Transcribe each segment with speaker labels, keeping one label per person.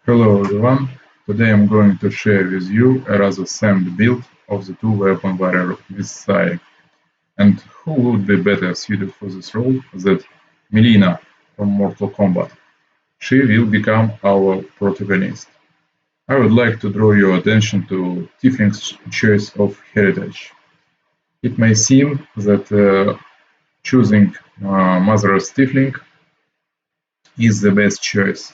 Speaker 1: Hello everyone, today I'm going to share with you a rather sampled build of the two-weapon warrior with Sai. And who would be better suited for this role than Melina from Mortal Kombat? She will become our protagonist. I would like to draw your attention to Tiefling's choice of heritage. It may seem that choosing Mother's Tiefling is the best choice,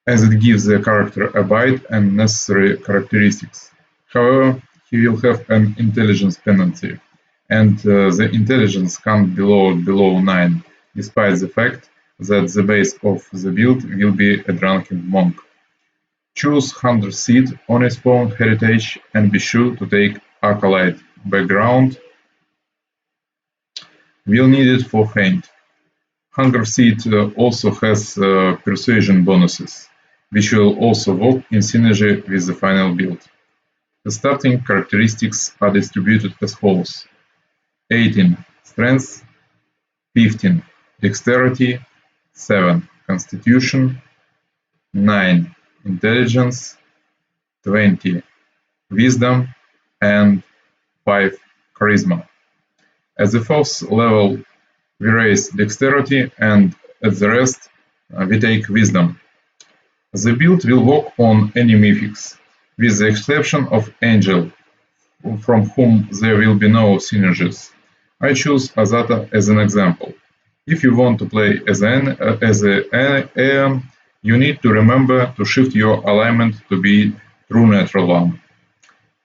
Speaker 1: as it gives the character a bite and necessary characteristics. However, he will have an intelligence penalty, and the intelligence can't be lowered below 9, despite the fact that the base of the build will be a drunken monk. Choose Hunter Seed on its own heritage and be sure to take Acolyte background will need it for Feint. Hunger Seed also has persuasion bonuses, which will also work in synergy with the final build. The starting characteristics are distributed as follows: 18 Strength, 15 Dexterity, 7 Constitution, 9 Intelligence, 20 Wisdom, and 5 Charisma. At the first level we raise Dexterity, and at the rest we take Wisdom. The build will work on any mythics, with the exception of Angel, from whom there will be no synergies. I choose Azata as an example. If you want to play as an Aeon, you need to remember to shift your alignment to be true natural one.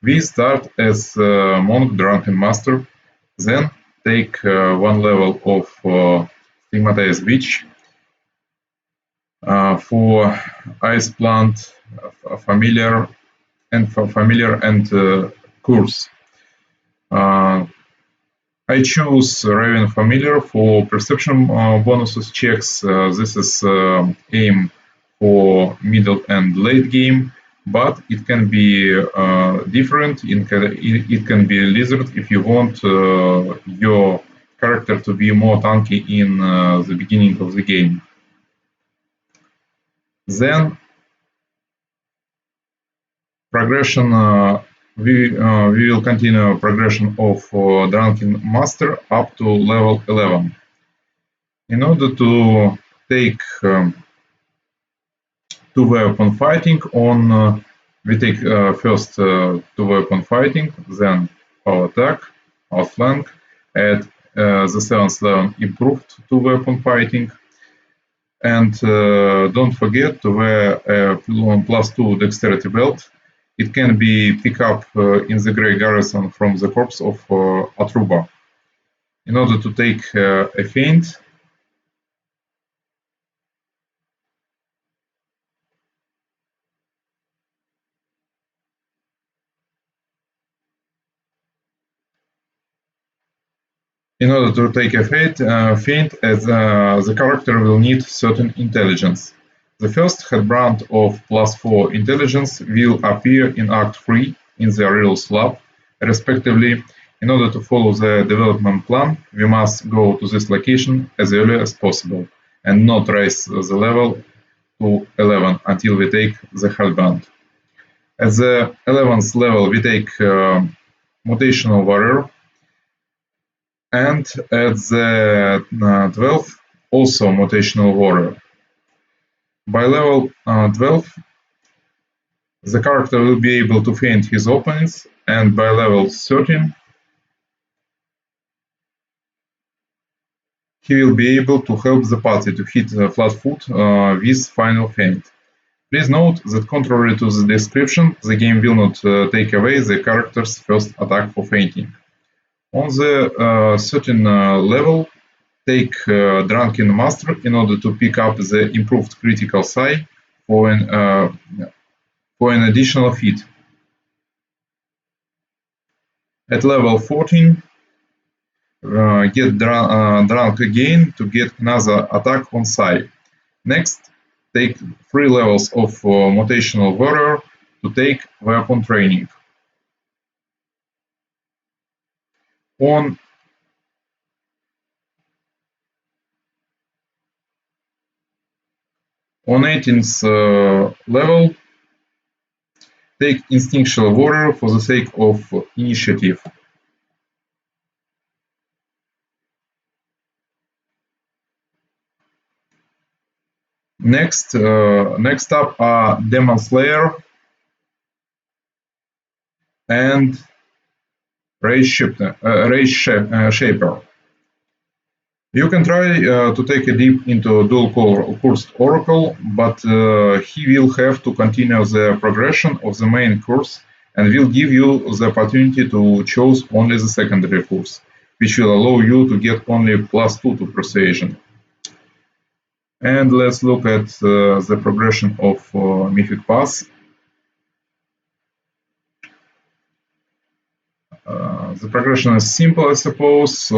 Speaker 1: We start as Monk Drunken Master, then take one level of Stigmatized Witch for Ice Plant, Familiar, and Curse. I choose Raven Familiar for perception bonuses checks. This is aim for middle and late game, but it can be different. It can be Lizard if you want your character to be more tanky in the beginning of the game. Then progression. We will continue progression of Drunken Master up to level 11. In order to take two-weapon fighting on, we take first two-weapon fighting, then power attack, outflank, at the 7th level improved two-weapon fighting, and don't forget to wear a +2 dexterity belt. It can be picked up in the Grey Garrison from the corpse of Atruba. In order to take a feint, the character will need certain intelligence. The first headbrand of +4 intelligence will appear in Act 3 in the Aerials Lab, respectively. In order to follow the development plan, we must go to this location as early as possible, and not raise the level to 11 until we take the headband. At the 11th level we take Mutational Warrior, and at the 12th also Mutational Warrior. By level 12 the character will be able to feint his opponents, and by level 13 he will be able to help the party to hit flat-foot with final feint. Please note that contrary to the description, the game will not take away the character's first attack for feinting. On the 13th level, take Drunken Master in order to pick up the improved critical psi for an additional feat. At level 14, get drunk again to get another attack on psi. Next, take 3 levels of Mutational Warrior to take weapon training. On On 18th level, take Instinctual Warrior for the sake of initiative. Next up are Demon Slayer and Rage Shaper. You can try to take a dip into dual cursed Oracle, but he will have to continue the progression of the main course and will give you the opportunity to choose only the secondary course, which will allow you to get only +2 to persuasion. And let's look at the progression of Mythic Pass. The progression is simple, I suppose.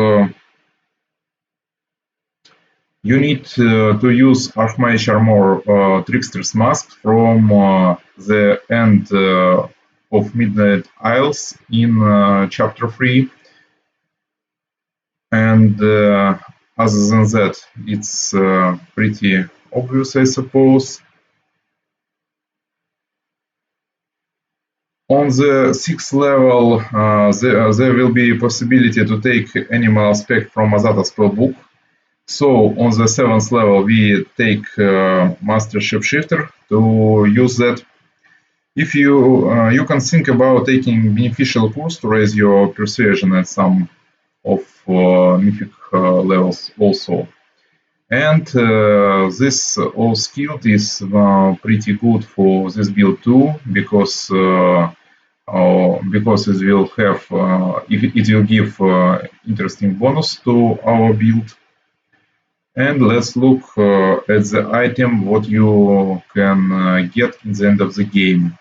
Speaker 1: You need to use Archmage Armor Trickster's Mask from the end of Midnight Isles in Chapter 3. And other than that, it's pretty obvious, I suppose. On the 6th level, there will be a possibility to take Animal Aspect from Azata spellbook. So on the 7th level, we take Master Shapeshifter to use that. If you can think about taking beneficial course to raise your persuasion at some of mythic levels also. And this all skilled is pretty good for this build too, because it will have it will give interesting bonus to our build. And let's look at the item what you can get in the end of the game.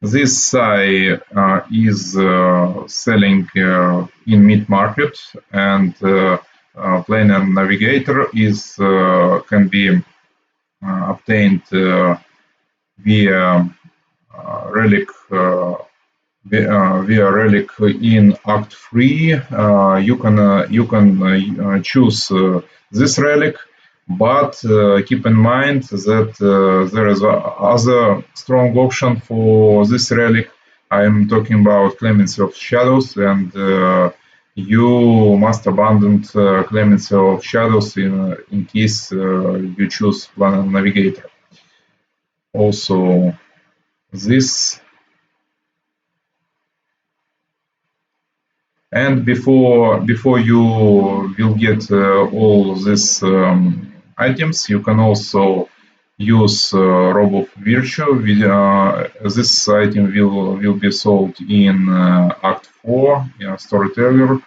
Speaker 1: This Sai is selling in mid-market, and Planar Navigator is can be obtained via relic in Act 3. You can choose this relic, but keep in mind that there is other strong option for this relic. I'm talking about Clemency of Shadows, and you must abandon Clemency of Shadows in case you choose Planar Navigator. Also, this. And before you will get all these items, you can also use Robe of Virtue. This item will be sold in Act 4. Storyteller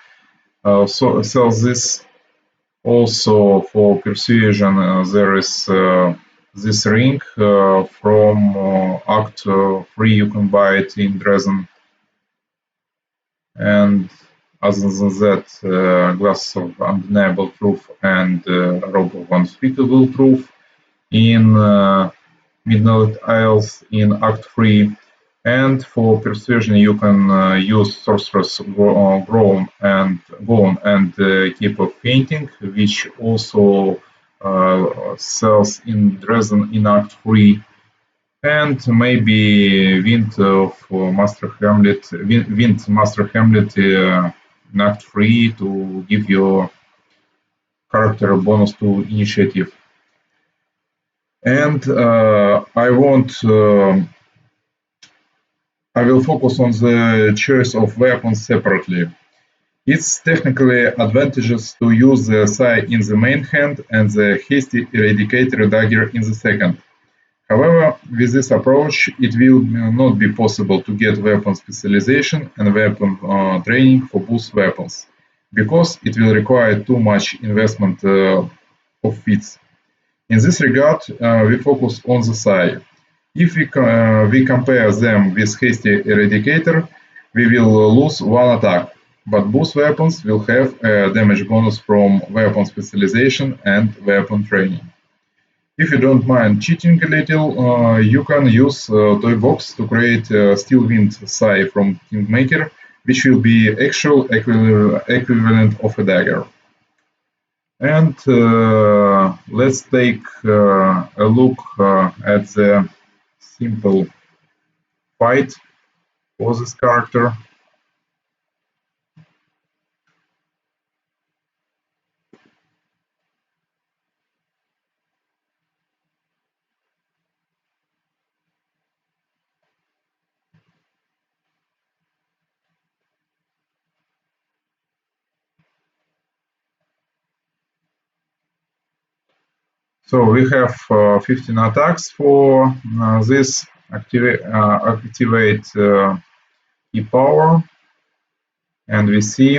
Speaker 1: sells this. Also for Persuasion, there is this ring from Act 3. You can buy it in Dresden. And other than that, Glass of Undeniable Truth and Robe of Unspeakable Truth in Midnight Isles in Act 3. And for Persuasion, you can use Sorcerer's Groan and Cape of Feinting, which also sells in Dresden in Act 3. And maybe Wind Master Hamlet in Act 3 to give your character bonus to initiative. And I will focus on the choice of weapons separately. It's technically advantageous to use the Sai in the main hand and the Hasty Eradicator dagger in the second. However, with this approach, it will not be possible to get weapon specialization and weapon training for both weapons, because it will require too much investment of feats. In this regard, we focus on the Sai. If we compare them with Hasty Eradicator, we will lose one attack, but both weapons will have a damage bonus from weapon specialization and weapon training. If you don't mind cheating a little, you can use Toybox to create Steel Wind Sai from Kingmaker, which will be actual equivalent of a dagger. And let's take a look at the simple fight for this character. So we have 15 attacks for this. Activate key power, and we see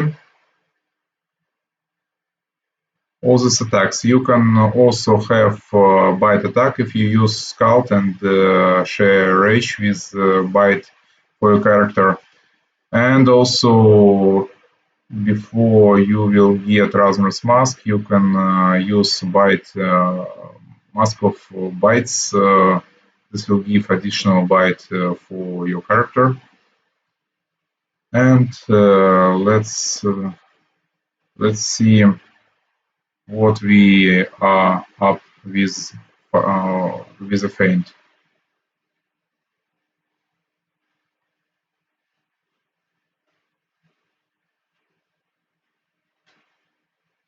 Speaker 1: all these attacks. You can also have bite attack if you use Scout and share rage with bite for your character. And also, before you will get Rasmus Mask, you can use bite Mask of Bites. This will give additional bite for your character. And let's see what we are up with a feint.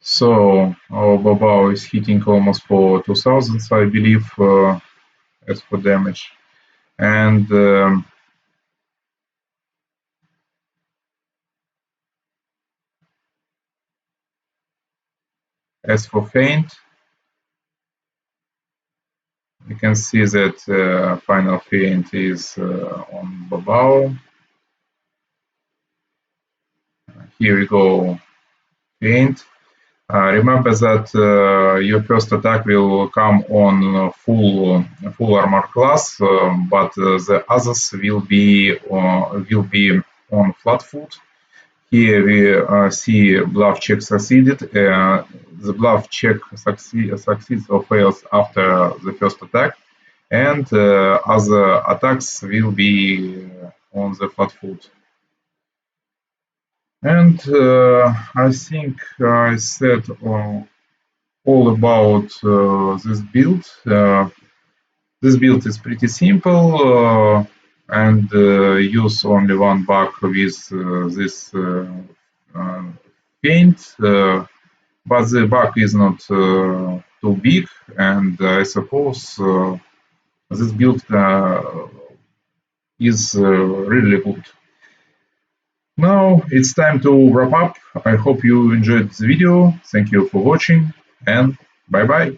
Speaker 1: So our Babao is hitting almost for 2000, I believe, as for damage. And as for feint, you can see that final feint is on Babao. Here we go, feint. Remember that your first attack will come on full armor class, but the others will be on flat foot. Here we see bluff check succeeded. The bluff check succeeds or fails after the first attack, and other attacks will be on the flat foot. And I think I said all about this build. This build is pretty simple and use only one bug with this paint, but the bug is not too big, and I suppose this build is really good. Now it's time to wrap up. I hope you enjoyed this video. Thank you for watching, and bye bye.